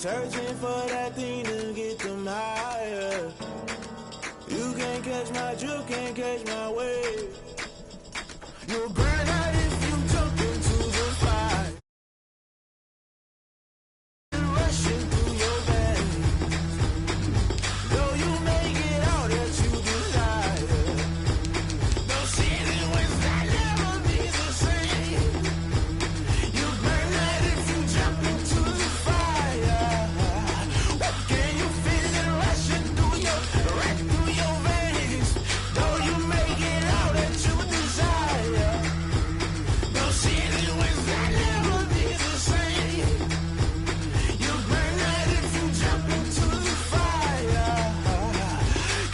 searching for that thing to get them higher. You can't catch my drift, can't catch my wave. You'll burn out if you jump into the fire. Rushing through your veins. Though you make it all that you desire. No ceiling wins that never be the same. You burn out if you jump into the fire. Can you feel it rushing through your veins? Though you make it all that you desire. No ceiling wins that never be the same. You burn out if you jump into the fire.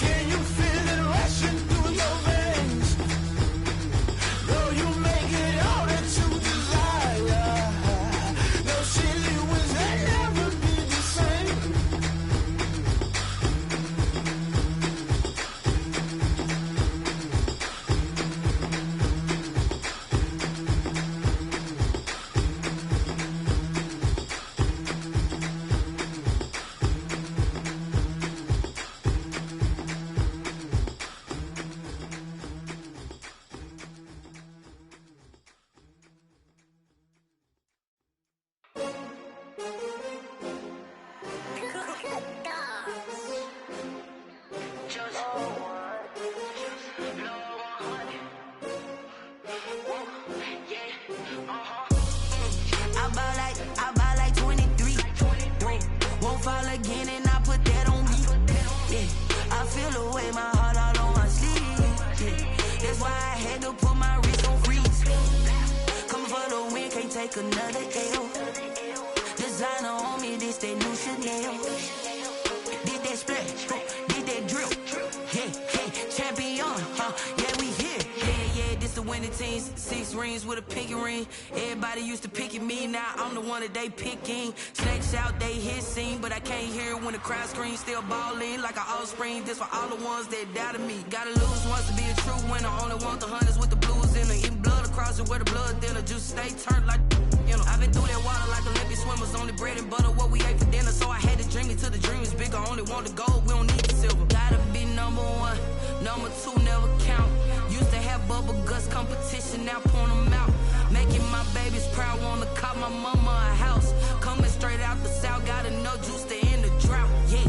Can you feel it rushing through your veins? Though you make it all that you desire. No ceiling wins that never be the same. I buy like 23. Won't fall again and I put that on me. Yeah, I feel the way my heart all on my sleeve. Yeah, that's why I had to put my wrist on freeze. Coming for the win, can't take another L. Designer on me, this that new Chanel. Did that splash, did that drill. Yeah, champion, yeah, we here. Yeah, this the winning teams. 6 rings with a pinky ring. Everybody used to pick at me, now I'm the one that they picking. Snakes out, they hit scene, but I can't hear it when the crowd screams. Still ballin' like an offspring. This for all the ones that doubted me. Gotta lose once to be a true winner. Only want the hunters with the blues in her. Eating blood across it where the blood thinner. Just stay turned like, you know. I've been through that water like Olympic swimmers. Only bread and butter what we ate for dinner. So I had to dream it till the dream is bigger. Only want the gold, we don't need the silver. Gotta be number 1, number 2 never count. Used to have bubble guts competition, now point them out. Making my babies proud, wanna cop my mama a house. Coming straight out the south, gotta know juice to end the drought. Yeah,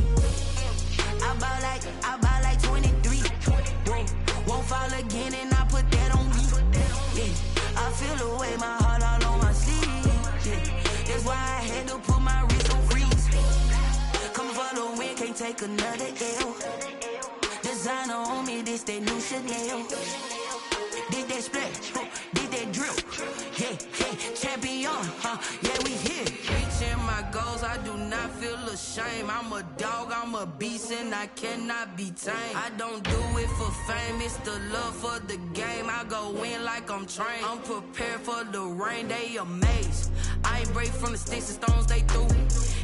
I buy like 23. Won't fall again and I put that on me. Yeah, I feel the way my heart all on my sleeve. Yeah, that's why I had to put my wrist on freeze. Coming for the win, can't take another L. Designer on me, this that new Chanel. Did that splash, did that drill. Yeah, champion, yeah, we here. Reaching my goals, I do not feel ashamed. I'm a dog, I'm a beast, and I cannot be tamed. I don't do it for fame, it's the love for the game. I go in like I'm trained. I'm prepared for the rain, they amazed. I ain't break from the sticks and stones they threw.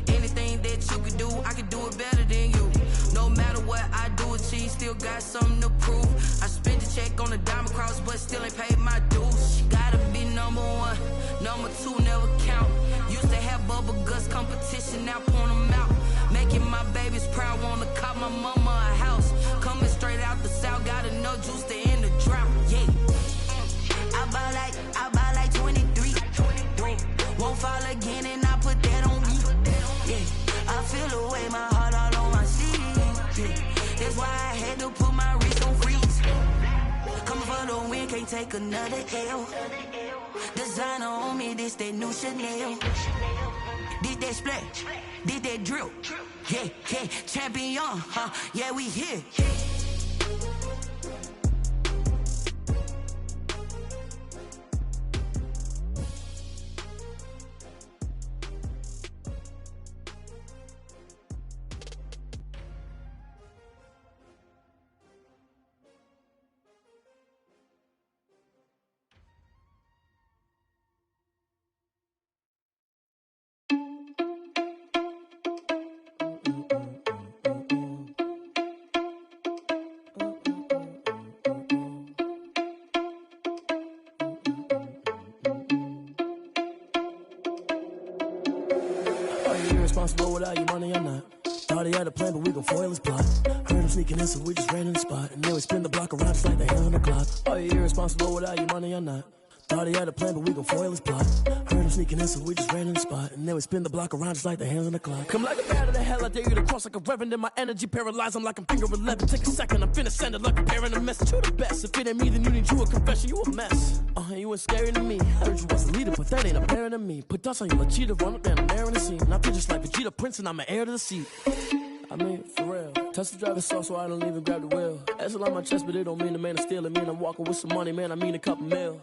Anything that you could do, I could do it better than you. No matter what I do, achieve, still got something to prove. I spent the check on the diamond cross, but still ain't paid my dues. Gotta be number 1, number 2 never count. Used to have bubble guts competition, now point them out. Making my babies proud, wanna cop my mama a house. Coming straight out the south, gotta know juice to end the drought. Yeah, I buy like 23. Won't fall again and I put that on me. Yeah, I feel the way my heart all on my sleeve. Yeah, that's why I had to put my wrist on freeze. Coming for the win, can't take another L. Designer on me, this that new Chanel. Did that splash, did that drill. Yeah, champion, yeah, we here. irresponsible without your money or not. Thought he had a plan, but we gon' foil his plot. Heard him sneaking in, so we just ran in the spot. And then we spin the block around just like the hand on the clock. Are you irresponsible without your money or not? Thought he had a plan, but we gon' foil his plot. Heard him sneaking in, so we just ran in the spot. And then we spin the block around just like the hands on the clock. Come like a bat of the hell, I dare you to cross like a reverend. In my energy paralyzed, I'm like I'm finger 11. Take a second, I'm finna send it like a parent a message. You the best, if it ain't me, then you need you a confession. You a mess, you ain't scary to me. Heard you was a leader, but that ain't apparent to me. Put dust on you, cheetah, run up there and air in the scene. And I feel just like Vegeta Prince, and I'm an heir to the seat. I mean, for real. Touch the driver's sauce so I don't even grab the wheel. That's on my chest, but it don't mean the man is stealing. Mean I'm walking with some money, man, I mean a couple mil.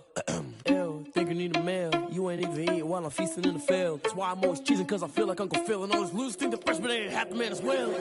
Ew, think you need a meal. You ain't even eating while I'm feasting in the field. That's why I'm always cheesing, cause I feel like Uncle Phil. And all those losers think the freshman ain't half the man as well.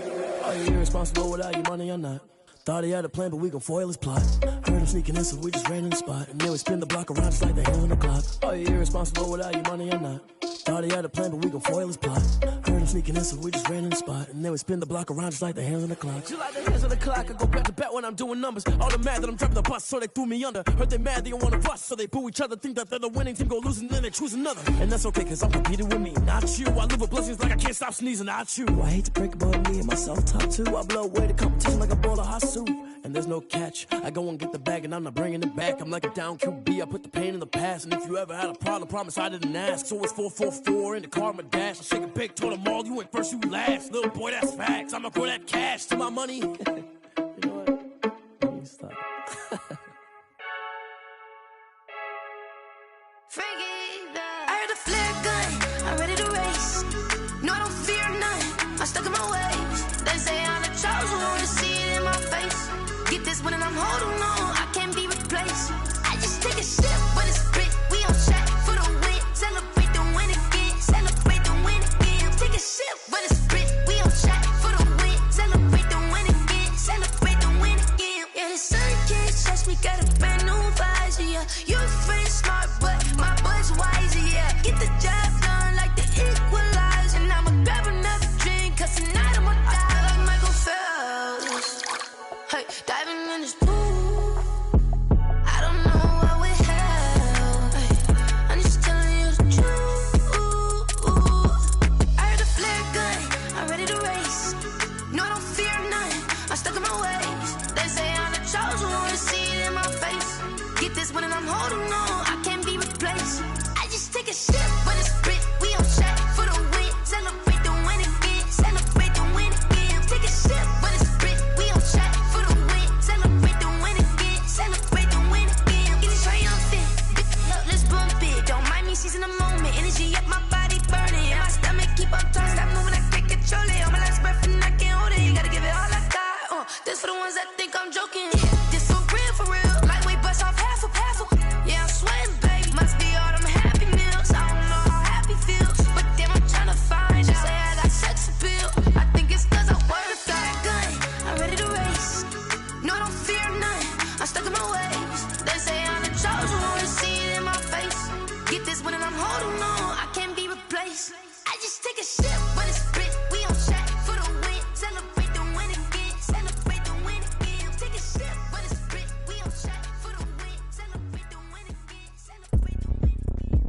Are you irresponsible without your money or not? Thought he had a plan, but we gon' foil his plot. Heard him sneaking in, so we just ran in the spot. And then we spin the block around just like the hand on the clock. Are you irresponsible without your money or not? Thought he had a plan, but we gon' foil his plot. Heard him sneaking in, so we just ran in the spot. And then we spin the block around just like the hands on the clock. Just like the hands on the clock, I go back to back when I'm doing numbers. All the mad that I'm driving the bus, so they threw me under. Heard they mad, they don't wanna bust, so they boo each other. Think that they're the winning team, go losing, then they choose another. And that's okay, cause I'm competing with me, not you. I live with blessings like I can't stop sneezing, not you. I hate to break about me and my self-talk too. I blow away the competition like a bowl of hot soup. And there's no catch. I go and get the bag and I'm not bringing it back. I'm like a down QB, I put the pain in the past. And if you ever had a problem, promise I didn't ask. So it's 444 in the car, my dash. I shake a big, told them all, you ain't first, you last. Little boy, that's facts. I'ma throw that cash to my money. You know what? Let me stop. I heard a flare gun, I'm ready to race. No, I don't fear none, I'm stuck in my ways. They say I'm the chosen one, to see it in my face. Get this one and I'm holding on, I can't be replaced. I just take a sip, but it's spit. We on track for the win. Celebrate the win again, celebrate the win again. Take a sip, but it's spit. We on track for the win. Celebrate the win again, celebrate the win again. Yeah, the sun can't touch me, got a brand new visor, yeah. Your friend's smart, but my bud's wiser, yeah. Get the job done like the equalizer. And I'ma grab another drink, cause tonight I'ma die like Michael Phelps. Hey, diving in this pool, I don't know what we have. Hey, I'm just telling you the truth. I heard a flare gun, I'm ready to race. No, I don't fear none, I'm stuck in my ways. They say I'm the chosen one, to see it in my face. Get this one and I'm holding on, I can't be replaced. I just take a sip, but it's spit. We on track for the win. Celebrate the win again, celebrate the win again. Take a sip, but it's spit. We on track for the win. Celebrate the win again, celebrate the win again. Get it triumphant, look, let's bump it. Don't mind me seizing the moment. Energy up my body burning, and my stomach keep on turning. Stop moving, I can't control it. On my last breath and I can't hold it. You gotta give it all I got. This for the ones that think I'm joking. This for real, for real. Lightweight bust off half a. Yeah, I'm sweating, babe. Must be all them happy meals. I don't know how happy feels, but damn, I'm tryna find out. Say I got sex appeal. I think it's cause I work a flat gun. I'm ready to race. No, I don't fear none. I'm stuck in my ways. They say I'm the chosen one, to see it in my face. Get this one and I'm holding on, I can't be replaced. I just take a sip, but it's spit. We on track for the win. Celebrate the win again. Celebrate the win again. Take a sip, but it's spit. We on track for the win. Celebrate the win again. Celebrate the win again.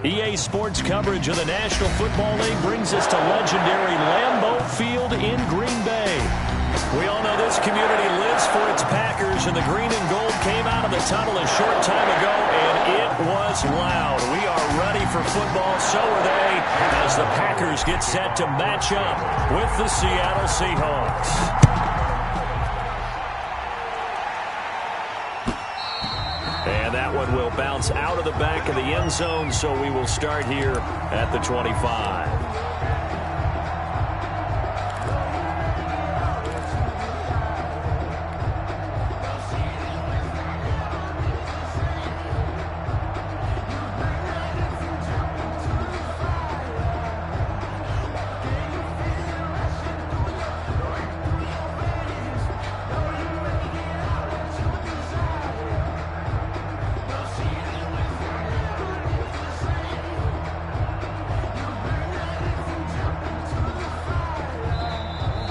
EA Sports coverage of the National Football League brings us to legendary Lambeau Field in Green Bay. We all know this community lives for its Packers, and the green and gold came out of the tunnel a short time ago, and it was loud. We are ready for football, so are they, as the Packers get set to match up with the Seattle Seahawks. And that one will bounce out of the back of the end zone, so we will start here at the 25.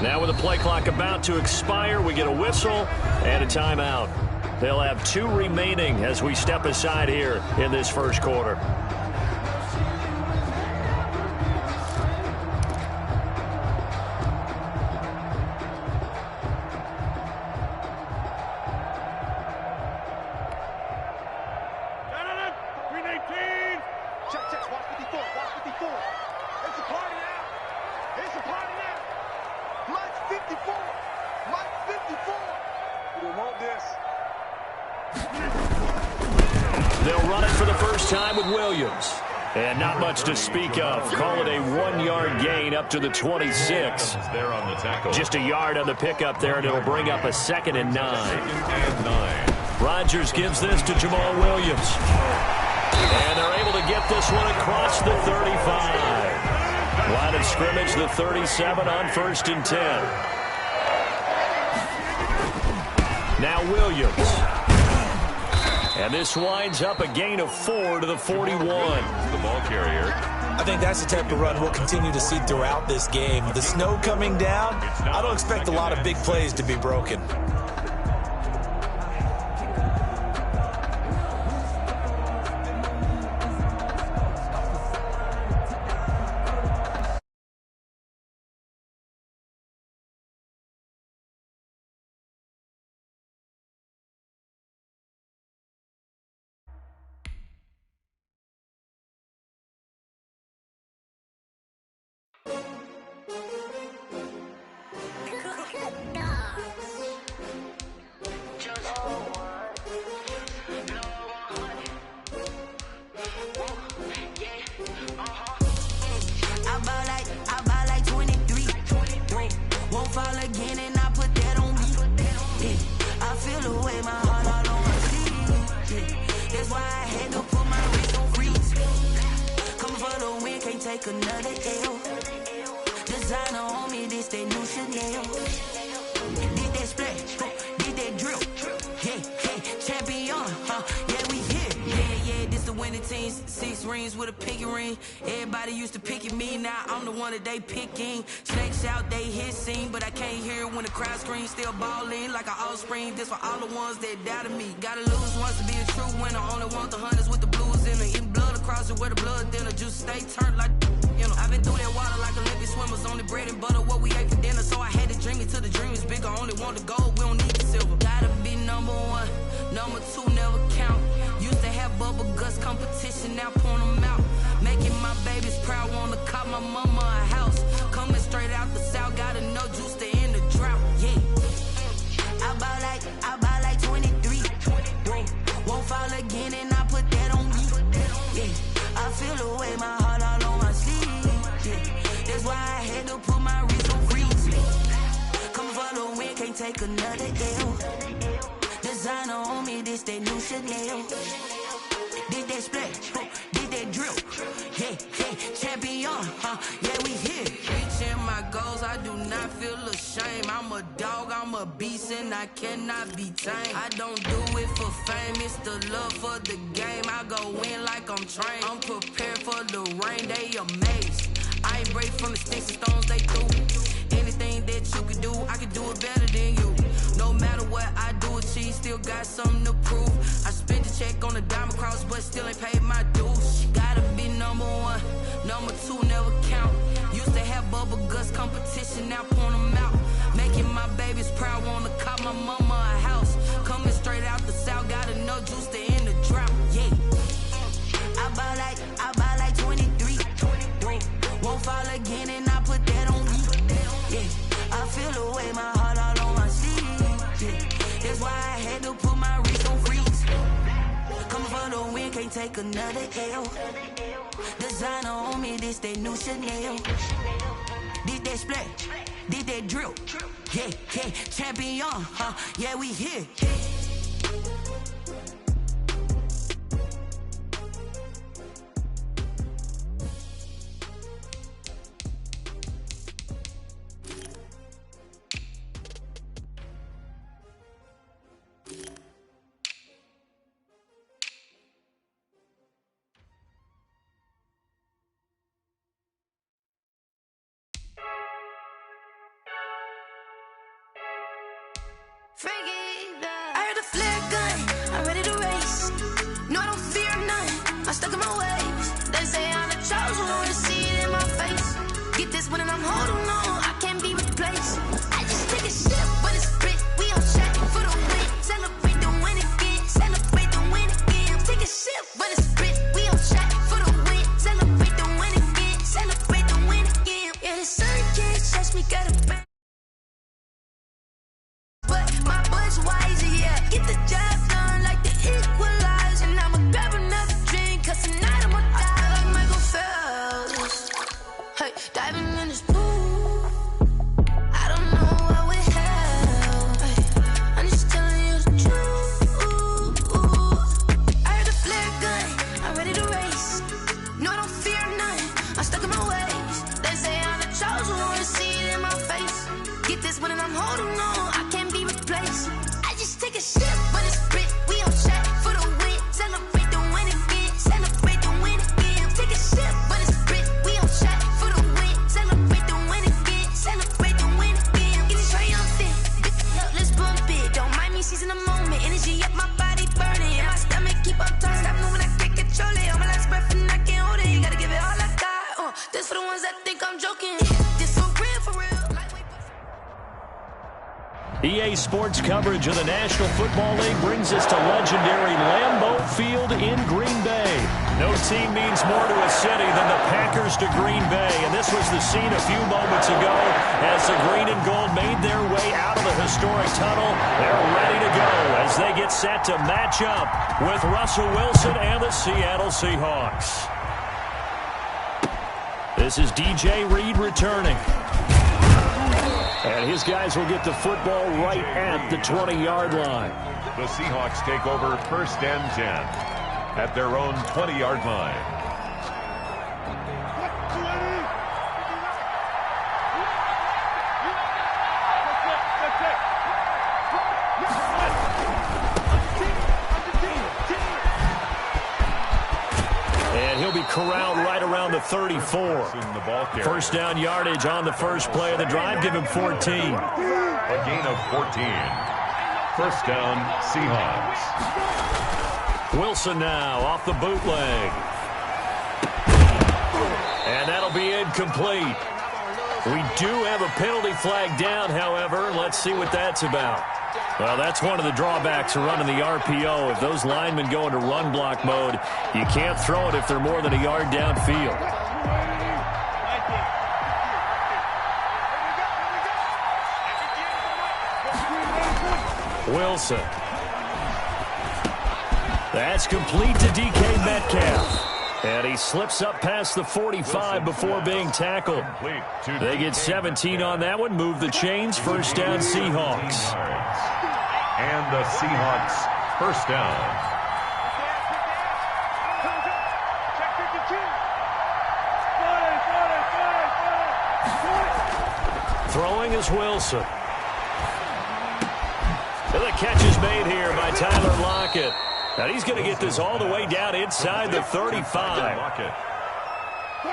Now with the play clock about to expire, we get a whistle and a timeout. They'll have 2 remaining as we step aside here in this first quarter. They'll run it for the first time with Williams. And not much to speak of. Call it a 1-yard gain up to the 26. Just a yard on the pickup there, and it'll bring up a 2nd and 9. Rodgers gives this to Jamal Williams. And they're able to get this one across the 35. Line of scrimmage, the 37 on 1st and 10. Now Williams. And this winds up a gain of 4 to the 41. The ball carrier. I think that's the type of run we'll continue to see throughout this game. The snow coming down, I don't expect a lot of big plays to be broken. They picking snakes out, they hissing, but I can't hear when the crowd screams. Still balling like an offspring. This for all the ones that doubted me. Gotta lose once to be a true winner. Only want the hunters with the blues in it. Eating blood across it where the blood thinner. Just stay turned like you know. I've been through that water like Olympic swimmers. Only bread and butter what we ate for dinner. So I had to dream it till the dream is bigger. Only want the gold, we don't need the silver. Gotta be number 1, number 2 never count. Used to have bubble guts competition, now point them out. Making my babies proud, wanna call my mama a house. Coming straight out the south, gotta know juice to end the drought, yeah. I buy like 23. Won't fall again and I put that on me, yeah. I feel the way, my heart all on my sleeve, yeah. That's why I had to put my wrist on freeze. Coming for the win, can't take another L. Designer on me, this that new Chanel. Did that splash, did that drill, yeah, champion, yeah, we here. Reaching my goals, I do not feel ashamed. I'm a dog, I'm a beast, and I cannot be tamed. I don't do it for fame, it's the love for the game. I go in like I'm trained. I'm prepared for the rain, they amazed. I ain't break from the sticks and stones they threw. Anything that you can do, I can do it better than you. No matter what I do, achieve, still got something to prove. I spent a check on the diamond cross, but still ain't paid my dues. Gotta be number 1, number 2 never count. Used to have bubble guts competition, now point them out. Making my babies proud, wanna call my mama a house. Coming straight out the south, gotta know juice to end the drought, yeah. I buy like 23. Won't fall again and I put that on me, yeah. I feel the way, my heart all on my sleeve, yeah. That's why I had to put my wrist on freeze. Coming for the win, can't take another L. Designer on me, this that new Chanel. Did that splash, did that drill, yeah, champion, yeah, we here. I heard a flare gun, I'm ready to race. No, I don't fear none, I'm stuck in my ways. They say I'm the chosen one, to see it in my face. Get this one and I'm holding on, I can't be replaced. I just take a sip, but it's split, we on check for the win. Celebrate the win again, celebrate the win again. Take a sip, but it's split, we on check for the win. Celebrate the win again, celebrate the win again. Yeah, the sun can't touch me, got a back. But my bud's wiser, yeah. Get the job done like the equalizer. And I'ma grab another drink, cause tonight I'ma die like Michael Phelps. Hey, diving in this pool, I don't know what would help. Hey, I'm just telling you the truth. I heard a flare gun, I'm ready to race. No, I don't fear none, I'm stuck in my ways. They say I'm the chosen one, to see it in my face. Get this one and I'm holding on, I can't be replaced. I just take a sip, but it's split, we on check for the win. Celebrate the win again, celebrate the win again. Take a sip, but it's split, we on check for the win. Celebrate the win again, celebrate the win again. Get it triumphant, let's bump it. Don't mind me seizing the moment, energy up my body burning. And my stomach keep up turning, stop moving, I can't control it. On my last breath and I can't hold it, you gotta give it all I got. This for the ones that think I'm joking, this for real, for real. EA Sports coverage of the National Football League brings us to legendary Lambeau Field in Green Bay. No team means more to a city than the Packers to Green Bay, and this was the scene a few moments ago as the green and gold made their way out of the historic tunnel. They're ready to go as they get set to match up with Russell Wilson and the Seattle Seahawks. This is DJ Reed returning. And his guys will get the football right at the 20-yard line. The Seahawks take over 1st and 10 at their own 20-yard line. And he'll be corralled right around the 34. First down yardage on the first play of the drive. Give him 14. A gain of 14. First down, Seahawks. Wilson now off the bootleg. And that'll be incomplete. We do have a penalty flag down, however. Let's see what that's about. Well, that's one of the drawbacks of running the RPO. If those linemen go into run block mode, you can't throw it if they're more than a yard downfield. Wilson. That's complete to DK Metcalf. And he slips up past the 45 before being tackled. They get 17 on that one. Move the chains. First down, Seahawks. And the Seahawks first down. Throwing is Wilson. And the catch is made here by Tyler Lockett. Now he's going to get this all the way down inside the 35.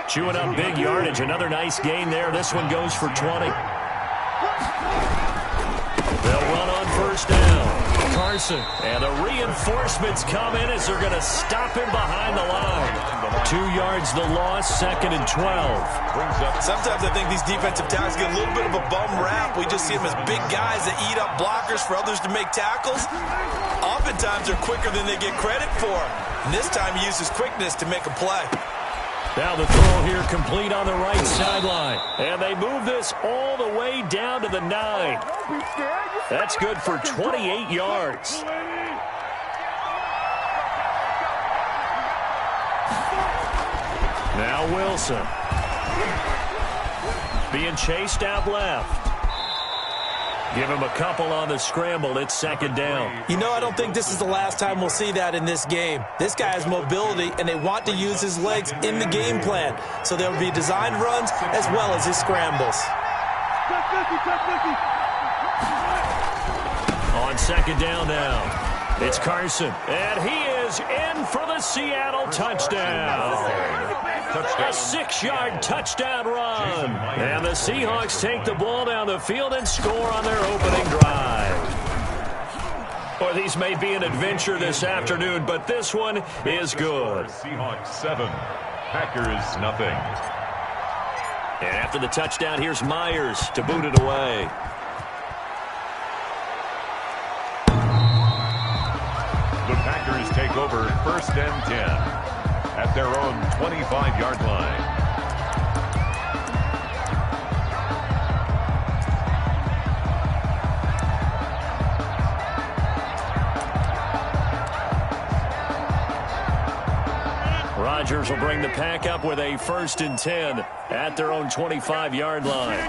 Chewing up big yardage. Another nice gain there. This one goes for 20. They'll run on first down. Carson. And the reinforcements come in as they're going to stop him behind the line. 2 yards the loss, 2nd and 12. Sometimes I think these defensive tackles get a little bit of a bum rap. We just see them as big guys that eat up blockers for others to make tackles. Oftentimes they're quicker than they get credit for. And this time he uses quickness to make a play. Now the throw here complete on the right sideline. And they move this all the way down to the 9. That's good for 28 yards. Now Wilson. Being chased out left. Give him a couple on the scramble. It's 2nd down. You know, I don't think this is the last time we'll see that in this game. This guy has mobility, and they want to use his legs in the game plan. So there will be designed runs as well as his scrambles. On 2nd down now. It's Carson. And he is in for the Seattle touchdown. A 6-yard touchdown run. And the Seahawks take the ball down the field and score on their opening drive. Well, these may be an adventure this afternoon, but this one is good. Seahawks 7, Packers nothing. And after the touchdown, here's Myers to boot it away. The Packers take over 1st and 10 at their own 25-yard line. Rodgers will bring the pack up with a 1st and 10 at their own 25-yard line.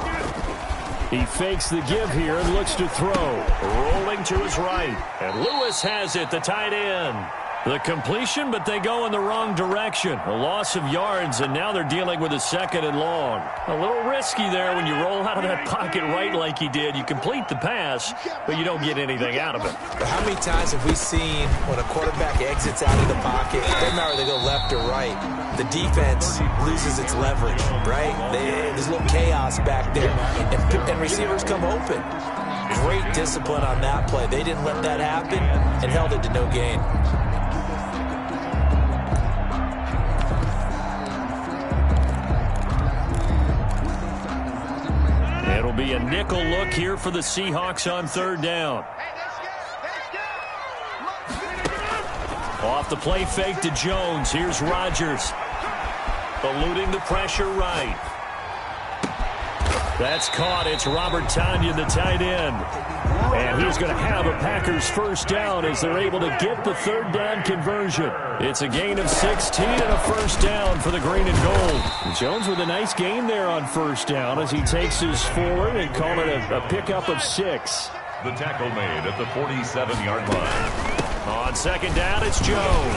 He fakes the give here and looks to throw. Rolling to his right. And Lewis has it, the tight end. The completion, but they go in the wrong direction. A loss of yards, and now they're dealing with a 2nd and long. A little risky there when you roll out of that pocket right like he did. You complete the pass, but you don't get anything out of it. But how many times have we seen when a quarterback exits out of the pocket, it doesn't matter whether they go left or right, the defense loses its leverage, right? There's a little chaos back there, and receivers come open. Great discipline on that play. They didn't let that happen and held it to no gain. It'll be a nickel look here for the Seahawks on 3rd down. Off the play fake to Jones. Here's Rodgers. Eluding the pressure right. That's caught. It's Robert Tonyan, the tight end. And he's going to have a Packers 1st down as they're able to get the 3rd down conversion. It's a gain of 16 and a 1st down for the green and gold. Jones with a nice gain there on 1st down as he takes his forward and call it a pickup of 6. The tackle made at the 47-yard line. On 2nd down, it's Jones.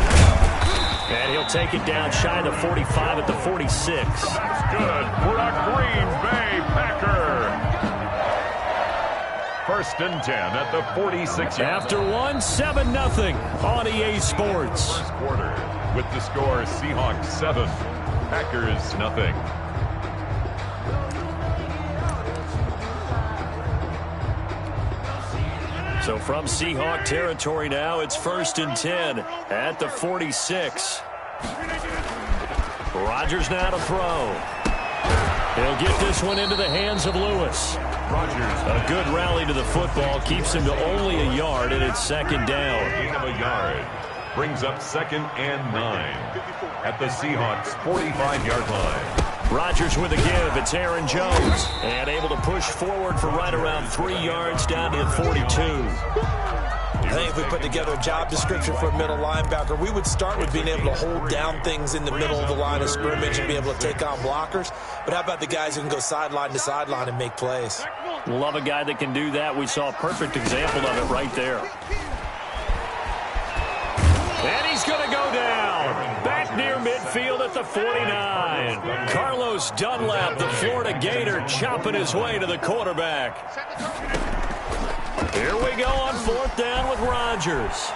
And he'll take it down shy of the 45 at the 46. That's good for a Green Bay Packer. 1st and 10 at the 46. After one, 7-0 on EA Sports. First quarter with the score Seahawks 7, Packers nothing. So from Seahawk territory now, it's 1st and 10 at the 46. Rodgers now to throw. He'll get this one into the hands of Lewis. Rodgers, A good rally to the football keeps him to only a yard, and it's 2nd down. gain of a yard, brings up 2nd and 9 at the Seahawks 45-yard line. Rodgers with a give. It's Aaron Jones. And able to push forward for right around 3 yards down to the 42. I think if we put together a job description for a middle linebacker, we would start with being able to hold down things in the middle of the line of scrimmage and be able to take on blockers. But how about the guys who can go sideline to sideline and make plays? Love a guy that can do that. We saw a perfect example of it right there. And he's going to go down. Back near midfield at the 49. Carlos Dunlap, the Florida Gator, chopping his way to the quarterback. Here we go on 4th down with Rodgers.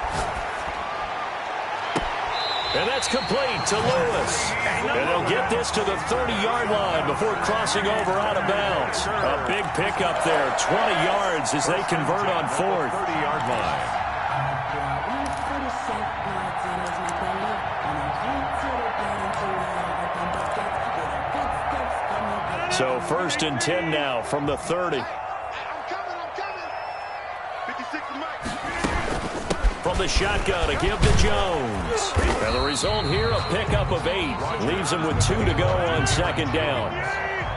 And that's complete to Lewis. And they'll get this to the 30-yard line before crossing over out of bounds. A big pickup there, 20 yards as they convert on 4th. 30-yard line. So 1st and 10 now from the 30. From the shotgun, a give to Jones. And the result here, a pickup of 8. Leaves him with 2 to go on 2nd down.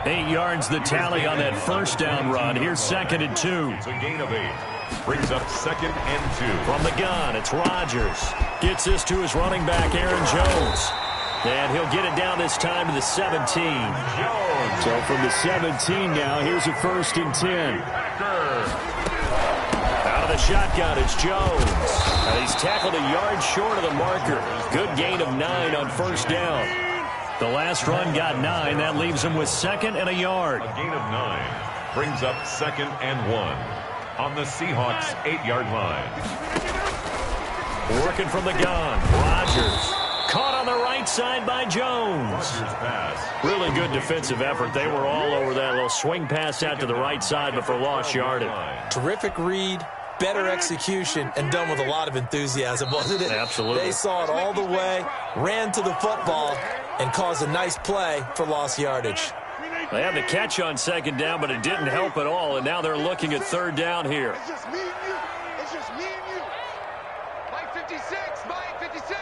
8 yards the tally on that 1st down run. Here's 2nd and 2. It's a gain of 8. Brings up 2nd and 2. From the gun, it's Rodgers. Gets this to his running back, Aaron Jones. And he'll get it down this time to the 17. Jones. So from the 17 now, here's a 1st and 10. Out of the shotgun, it's Jones. And he's tackled a yard short of the marker. Good gain of 9 on 1st down. The last run got 9. That leaves him with 2nd and a yard. A gain of 9. Brings up 2nd and 1 on the Seahawks 8-yard line. Working from the gun, Rodgers. Caught on the right side by Jones. Rodgers pass. Really good defensive effort. They were all over that little swing pass out to the right side, but for lost yardage. Terrific read, better execution and done with a lot of enthusiasm, wasn't it? Absolutely. They saw it all the way, ran to the football, and caused a nice play for lost yardage. They had the catch on second down, but it didn't help at all, and now they're looking at third down here. It's just me and you. It's just me and you. Mike 56, Mike 56.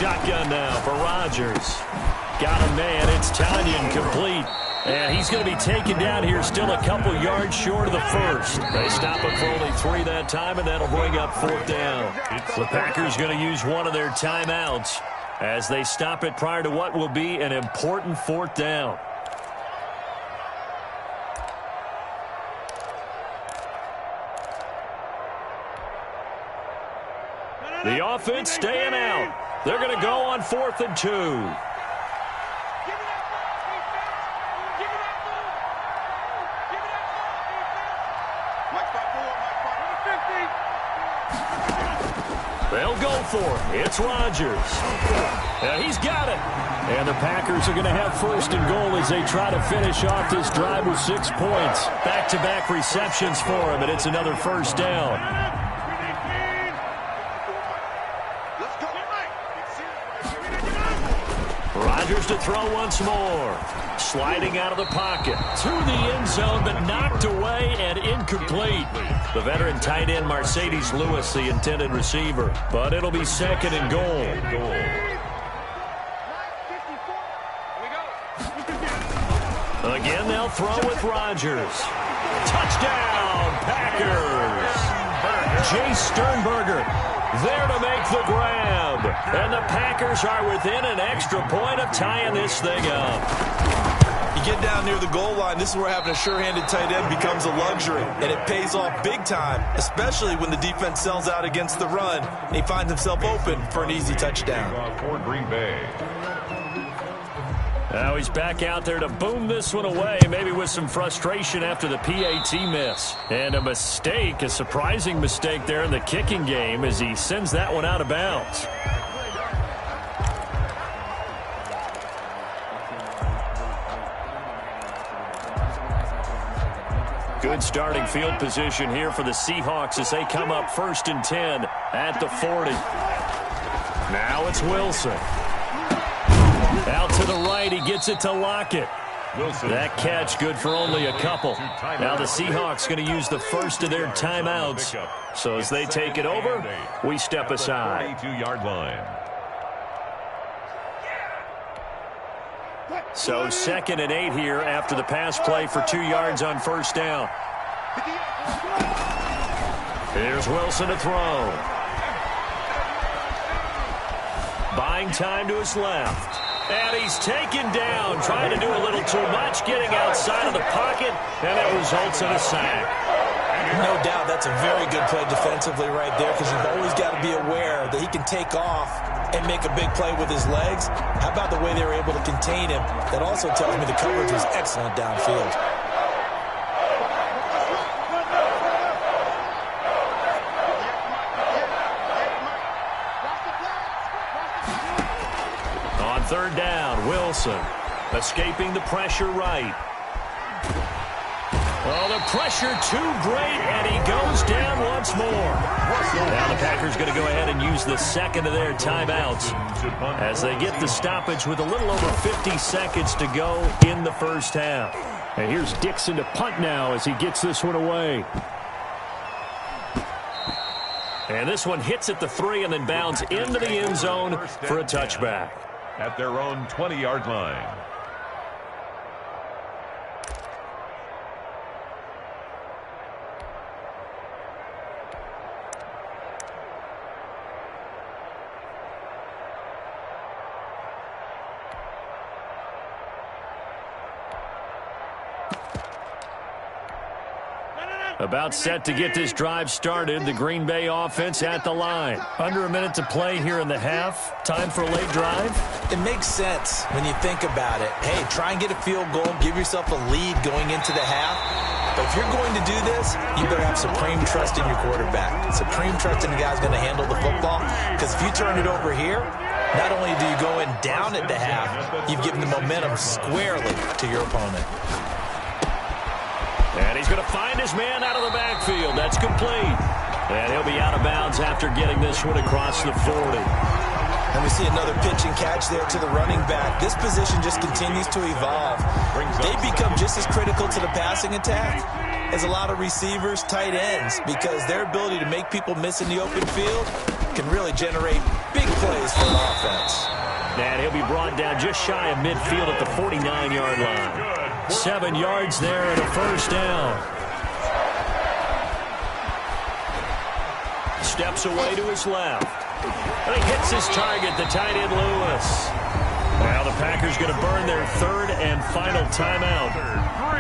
Shotgun now for Rodgers. Got a man. It's Tanyan complete. And he's going to be taken down here, still a couple yards short of the first. They stop him for only 3 that time, and that'll bring up fourth down. The Packers going to use one of their timeouts as they stop it prior to what will be an important fourth down. The offense staying out. They're going to go on 4th and 2. They'll go for it. It's Rodgers. And he's got it. And the Packers are going to have 1st and goal as they try to finish off this drive with 6 points. Back-to-back receptions for him, and it's another first down. Rodgers to throw once more. Sliding out of the pocket. To the end zone, but knocked away and incomplete. The veteran tight end Mercedes Lewis, the intended receiver. But it'll be 2nd and goal. Again, they'll throw with Rodgers. Touchdown, Packers. Jay Sternberger there to make the grab. And the Packers are within an extra point of tying this thing up. You get down near the goal line, this is where having a sure-handed tight end becomes a luxury, and it pays off big time, especially when the defense sells out against the run, and he finds himself open for an easy touchdown. For Green Bay. Now he's back out there to boom this one away, maybe with some frustration after the PAT miss. And a mistake, a surprising mistake there in the kicking game as he sends that one out of bounds. Good starting field position here for the Seahawks as they come up 1st and 10 at the 40. Now it's Wilson. Out to the right, he gets it to Lockett. Wilson. That catch good for only a couple. Now the Seahawks going to use the first of their timeouts. So as they take it over, we step aside. 42-yard line. So 2nd and 8 here after the pass play for 2 yards on first down. Here's Wilson to throw. Buying time to his left. And he's taken down, trying to do a little too much, getting outside of the pocket, and it results in a sack. No doubt that's a very good play defensively right there, because you've always got to be aware that he can take off and make a big play with his legs. How about the way they were able to contain him? That also tells me the coverage was excellent downfield. On 3rd down, Wilson escaping the pressure right. Oh, the pressure too great, and he goes down once more. Now the Packers going to go ahead and use the 2nd of their timeouts as they get the stoppage with a little over 50 seconds to go in the first half. And here's Dixon to punt now as he gets this one away. And this one hits at the 3 and then bounds into the end zone for a touchback. At their own 20-yard line. About set to get this drive started. The Green Bay offense at the line. Under a minute to play here in the half. Time for a late drive. It makes sense when you think about it. Hey, try and get a field goal. Give yourself a lead going into the half. But if you're going to do this, you better have supreme trust in your quarterback. Supreme trust in the guy's going to handle the football. Because if you turn it over here, not only do you go in down at the half, you've given the momentum squarely to your opponent. And he's going to find his man out of the backfield. That's complete. And he'll be out of bounds after getting this one across the 40. And we see another pitch and catch there to the running back. This position just continues to evolve. They become just as critical to the passing attack as a lot of receivers, tight ends, because their ability to make people miss in the open field can really generate big plays for an offense. And he'll be brought down just shy of midfield at the 49-yard line. 7 yards there and a first down. Steps away to his left. And he hits his target, the tight end Lewis. Now the Packers going to burn their third and final timeout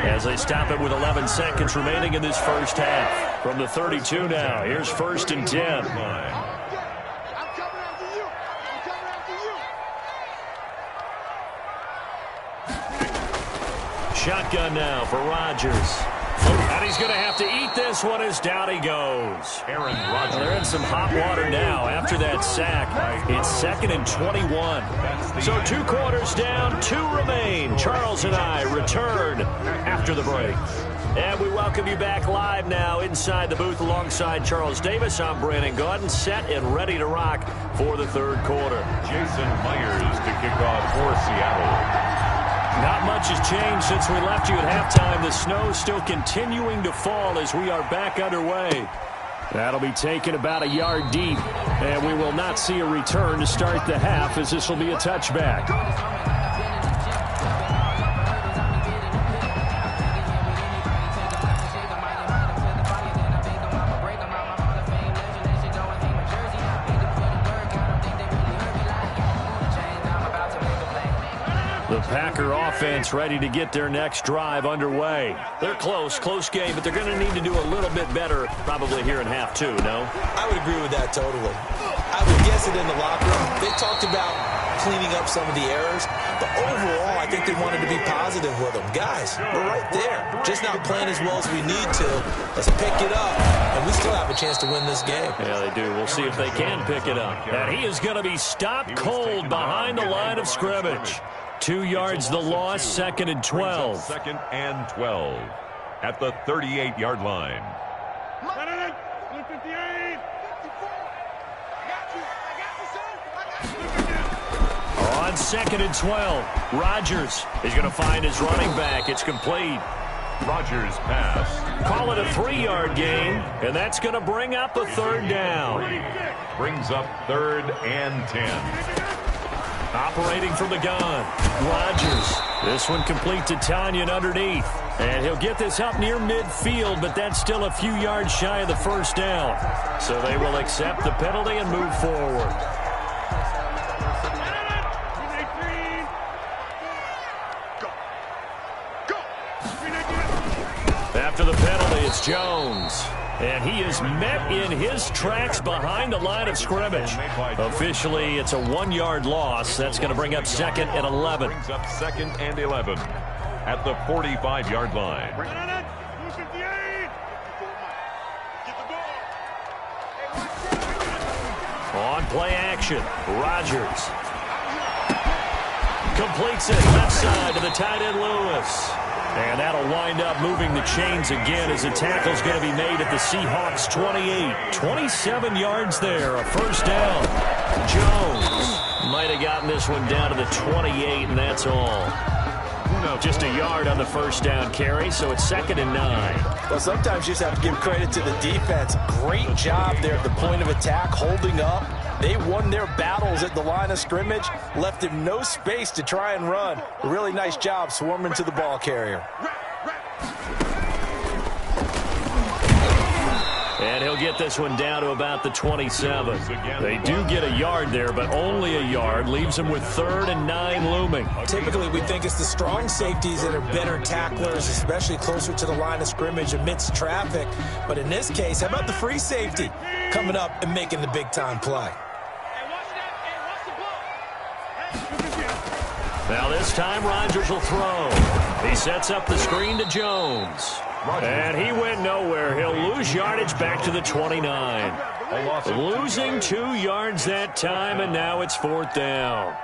as they stop it with 11 seconds remaining in this first half. From the 32 now, here's 1st and 10. Shotgun now for Rodgers. And he's going to have to eat this one as down he goes. Aaron Rodgers. They're in some hot water now after that sack. It's 2nd and 21. So 2 quarters down, 2 remain. Charles and I return after the break. And we welcome you back live now inside the booth alongside Charles Davis. I'm Brandon Gaudin, set and ready to rock for the 3rd quarter. Jason Myers to kick off for Seattle. Not much has changed since we left you at halftime. The snow still continuing to fall as we are back underway. That'll be taken about a yard deep, and we will not see a return to start the half as this will be a touchback. The Packer offense ready to get their next drive underway. They're close game, but they're going to need to do a little bit better probably here in half 2, no? I would agree with that totally. I would guess it in the locker room. They talked about cleaning up some of the errors, but overall, I think they wanted to be positive with them. Guys, we're right there. Just not playing as well as we need to. Let's pick it up, and we still have a chance to win this game. Yeah, they do. We'll see if they can pick it up. And he is going to be stopped cold behind the line of scrimmage. 2 yards the loss, 2nd and 12. 2nd and 12 at the 38-yard line. On 2nd and 12, Rodgers is going to find his running back. It's complete. Rodgers pass. Call it a 3-yard gain, and that's going to bring up a 3rd down. Brings up 3rd and 10. Operating from the gun, Rodgers. This one complete to Tanyan underneath. And he'll get this up near midfield, but that's still a few yards shy of the first down. So they will accept the penalty and move forward. After the penalty, it's Jones. And he is met in his tracks behind the line of scrimmage. Officially, it's a 1-yard loss. That's going to bring up 2nd and 11. Brings up 2nd and 11 at the 45-yard line. On play action, Rodgers. Completes it left side to the tight end Lewis. And that'll wind up moving the chains again as the tackle's going to be made at the Seahawks 28. 27 yards there, a first down. Jones might have gotten this one down to the 28, and that's all. Just a yard on the first down carry, so it's 2nd and 9. Well, sometimes you just have to give credit to the defense. Great job there at the point of attack, holding up. They won their battles at the line of scrimmage, left him no space to try and run. A really nice job swarming to the ball carrier. And he'll get this one down to about the 27. They do get a yard there, but only a yard. Leaves them with 3rd and 9 looming. Typically, we think it's the strong safeties that are better tacklers, especially closer to the line of scrimmage amidst traffic. But in this case, how about the free safety coming up and making the big-time play? Now this time, Rodgers will throw. He sets up the screen to Jones. And he went nowhere. He'll lose yardage back to the 29. Losing 2 yards that time, and now it's 4th down.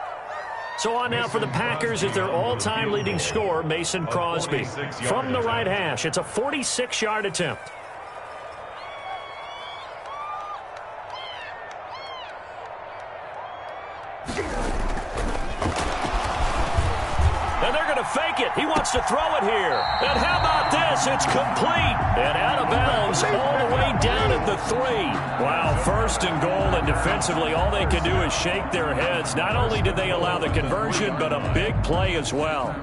So on now for the Packers is their all-time leading scorer, Mason Crosby. From the right hash, it's a 46-yard attempt. And they're going to fake it. He wants to throw it here. And how about this? It's complete. And out of bounds all the way down at the 3. Wow, first and goal, and defensively all they can do is shake their heads. Not only did they allow the conversion, but a big play as well.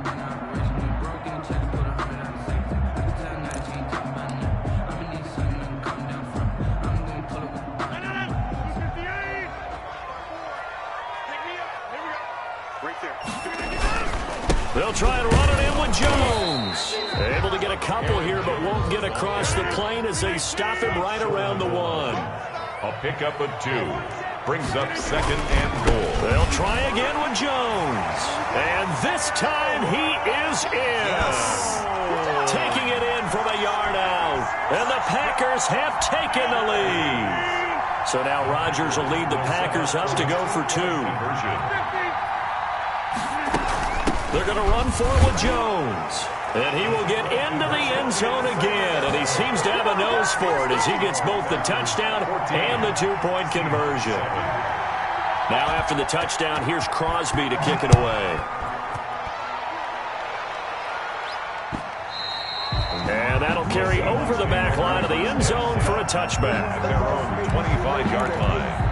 They'll try and run it in with Jones. Able to get a couple here, but won't get across the plane as they stop him right around the 1. A pickup of 2. Brings up second and goal. They'll try again with Jones. And this time he is in. Yes. Taking it in from a yard out. And the Packers have taken the lead. So now Rodgers will lead the Packers up to go for 2. They're going to run for it with Jones. And he will get into the end zone again. And he seems to have a nose for it as he gets both the touchdown and the 2-point conversion. Now after the touchdown, here's Crosby to kick it away. And that'll carry over the back line of the end zone for a touchback. At their own 25-yard line.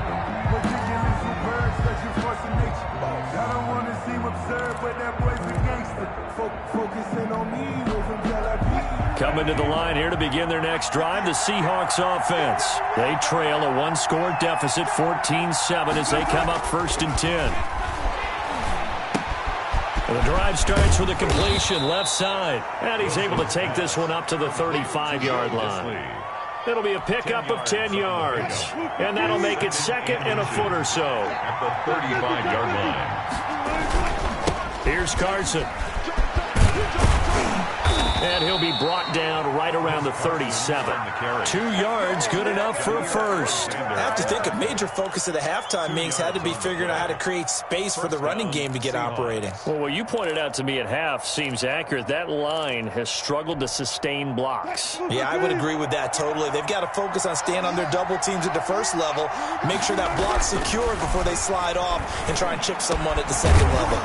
Coming to the line here to begin their next drive, the Seahawks offense. They trail a 1-score deficit, 14-7, as they come up 1st and 10. And the drive starts with a completion left side. And he's able to take this one up to the 35-yard line. It'll be a pickup of 10 yards. And that'll make it 2nd and a foot or so. At the 35-yard line. Here's Carson. And he'll be brought down right around the 37. 2 yards, good enough for a first. I have to think a major focus of the halftime meetings had to be figuring out how to create space for the running game to get operating. Well, what you pointed out to me at half seems accurate. That line has struggled to sustain blocks. Yeah, I would agree with that totally. They've got to focus on staying on their double teams at the first level, make sure that block's secured before they slide off and try and chip someone at the second level.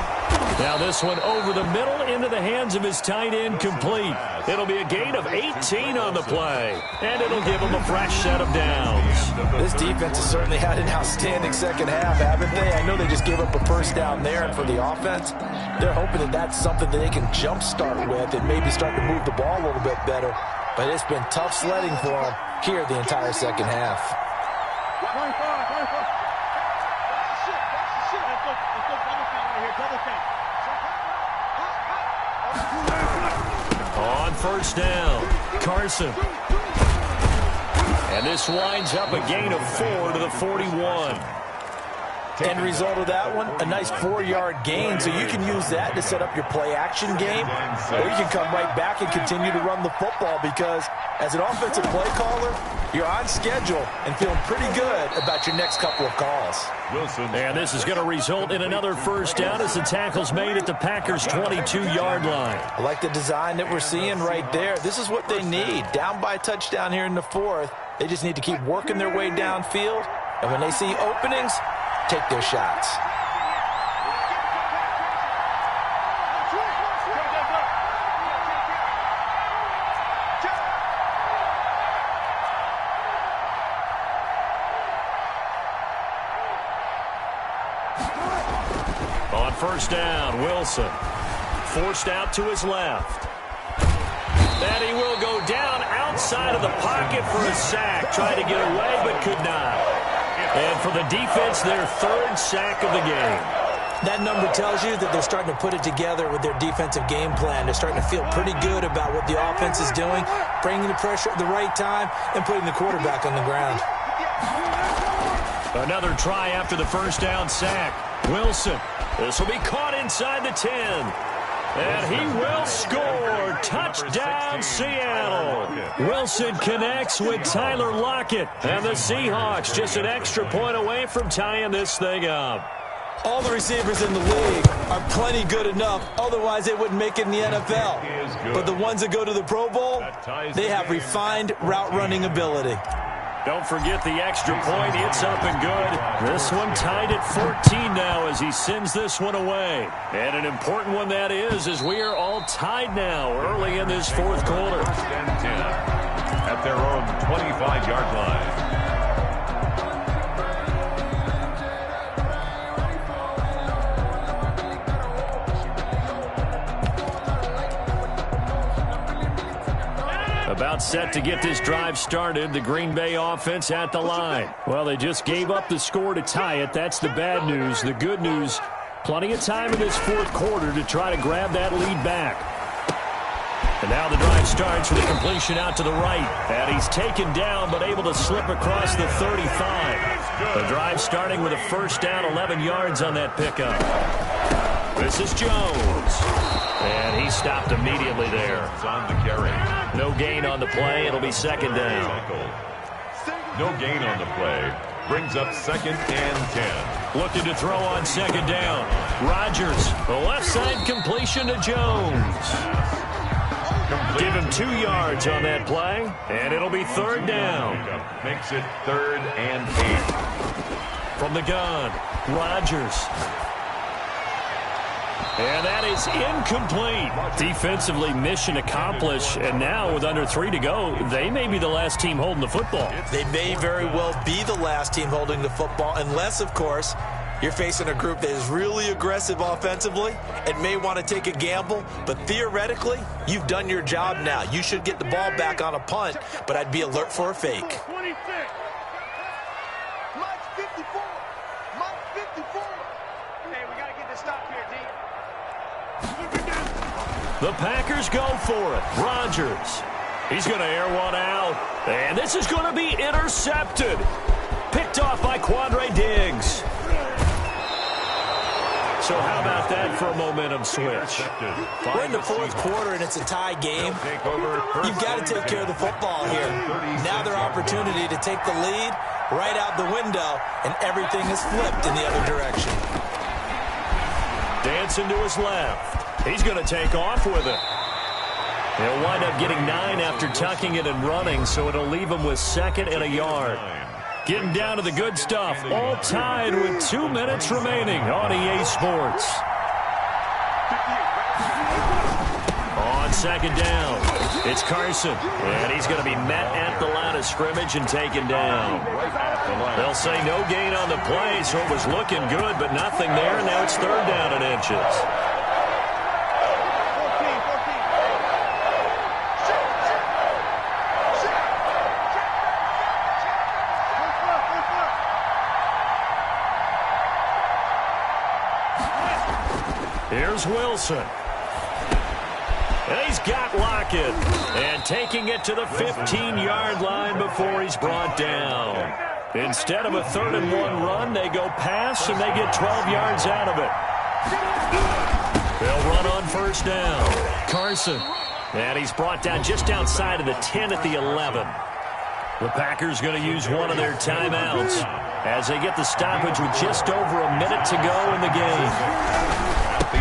Now this one over the middle into the hands of his tight end, complete. It'll be a gain of 18 on the play, and it'll give him a fresh set of downs. This defense has certainly had an outstanding second half, haven't they? I know they just gave up a first down there, and for the offense, they're hoping that that's something that they can jumpstart with and maybe start to move the ball a little bit better. But it's been tough sledding for them here the entire second half. On first down, Carson. And this winds up a gain of 4 to the 41. End result of that one, a nice 4-yard gain, so you can use that to set up your play-action game, or you can come right back and continue to run the football because as an offensive play caller, you're on schedule and feeling pretty good about your next couple of calls. And this is going to result in another first down as the tackle's made at the Packers' 22-yard line. I like the design that we're seeing right there. This is what they need. Down by a touchdown here in the 4th. They just need to keep working their way downfield, and when they see openings, take their shots. On first down, Wilson. Forced out to his left. And he will go down outside of the pocket for a sack. Tried to get away, but could not. And for the defense, their 3rd sack of the game. That number tells you that they're starting to put it together with their defensive game plan. They're starting to feel pretty good about what the offense is doing, bringing the pressure at the right time, and putting the quarterback on the ground. Another try after the first down sack. Wilson. This will be caught inside the 10. And he will score. Touchdown, Seattle. Wilson connects with Tyler Lockett. And the Seahawks just an extra point away from tying this thing up. All the receivers in the league are plenty good enough. Otherwise, they wouldn't make it in the NFL. But the ones that go to the Pro Bowl, they have refined route running ability. Don't forget the extra point. It's up and good. This one tied at 14 now as he sends this one away. And an important one that is, as we are all tied now early in this fourth quarter. First and 10 at their own 25-yard line. About set to get this drive started, the Green Bay offense at the line. Well, they just gave up the score to tie it. That's the bad news. The good news, plenty of time in this fourth quarter to try to grab that lead back. And now the drive starts with a completion out to the right. And he's taken down but able to slip across the 35. The drive starting with a first down, 11 yards on that pickup. This is Jones. And he stopped immediately there. It's on the carry. No gain on the play. It'll be second down. No gain on the play. Brings up second and 10. Looking to throw on second down. Rodgers, the left side completion to Jones. Give him 2 yards on that play, and it'll be third down. Makes it third and 8. From the gun, Rodgers. And that is incomplete. Defensively, mission accomplished. And now with under 3 to go, they may be the last team holding the football. They may very well be the last team holding the football, unless, of course, you're facing a group that is really aggressive offensively and may want to take a gamble. But theoretically, you've done your job now. You should get the ball back on a punt, but I'd be alert for a fake. 26. Mike 54. Mike 54. Hey, we got to get this stop here, D. The Packers go for it. Rodgers. He's going to air one out. And this is going to be intercepted. Picked off by Quandre Diggs. So how about that for a momentum switch? We're in the fourth quarter, and it's a tie game. You've got to take care of the football here. Now their opportunity to take the lead right out the window, and everything is flipped in the other direction. Dancing to his left. He's going to take off with it. He'll wind up getting 9 after tucking it and running, so it'll leave him with second and a yard. Getting down to the good stuff, all tied with 2 minutes remaining on EA Sports. On second down, it's Carson, and he's going to be met at the line of scrimmage and taken down. They'll say no gain on the play, so it was looking good, but nothing there, and now it's third down and inches. Here's Wilson. And he's got Lockett. And taking it to the 15-yard line before he's brought down. Instead of a 3rd-and-1 run, they go pass, and they get 12 yards out of it. They'll run on first down. Carson. And he's brought down just outside of the 10 at the 11. The Packers going to use one of their timeouts as they get the stoppage with just over a minute to go in the game.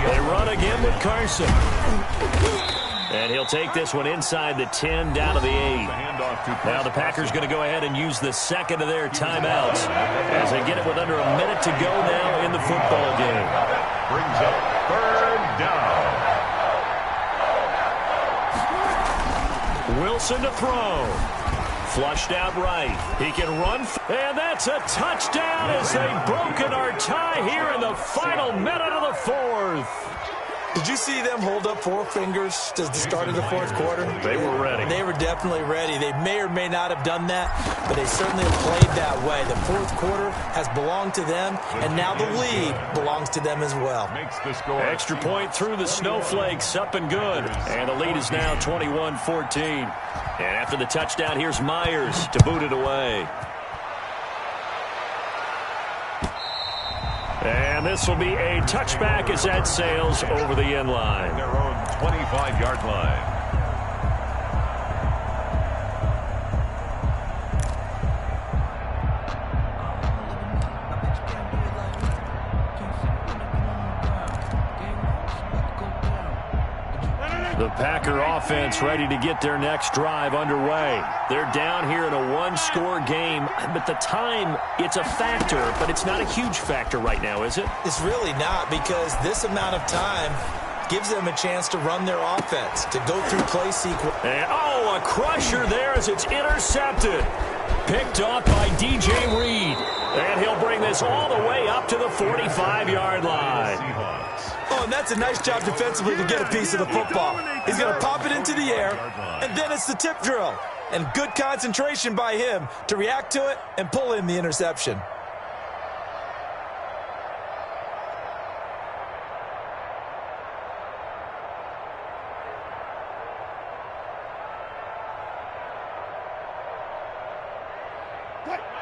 They run again with Carson. And he'll take this one inside the 10 down to the 8. Now the Packers going to go ahead and use the second of their timeouts as they get it with under a minute to go now in the football game. Brings up third down. Wilson to throw. Flushed out right. He can run. And that's a touchdown as they've broken our tie here in the final minute of the fourth. Did you see them hold up 4 fingers at the start of the fourth quarter? They were ready. They were definitely ready. They may or may not have done that, but they certainly have played that way. The fourth quarter has belonged to them, and now the lead belongs to them as well. Makes the score. Extra point through the snowflakes, up and good. And the lead is now 21-14. And after the touchdown, here's Myers to boot it away. And this will be a touchback as that sails over the end line. Their own 25-yard line. Packer offense ready to get their next drive underway. They're down here in a one-score game, but the time, it's a factor, but it's not a huge factor right now, is it? It's really not, because this amount of time gives them a chance to run their offense, to go through play sequence. And, oh, a crusher there as it's intercepted. Picked off by DJ Reed. And he'll bring this all the way up to the 45-yard line. Oh, and that's a nice job defensively to get a piece of the football. He's going to pop it into the air, and then it's the tip drill. And good concentration by him to react to it and pull in the interception.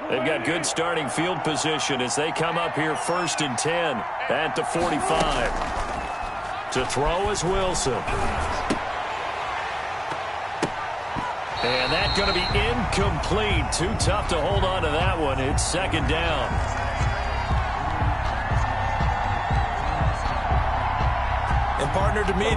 They've got good starting field position as they come up here 1st and 10 at the 45. To throw is Wilson. And that's going to be incomplete. Too tough to hold on to that one. It's 2nd down. And partner, to me,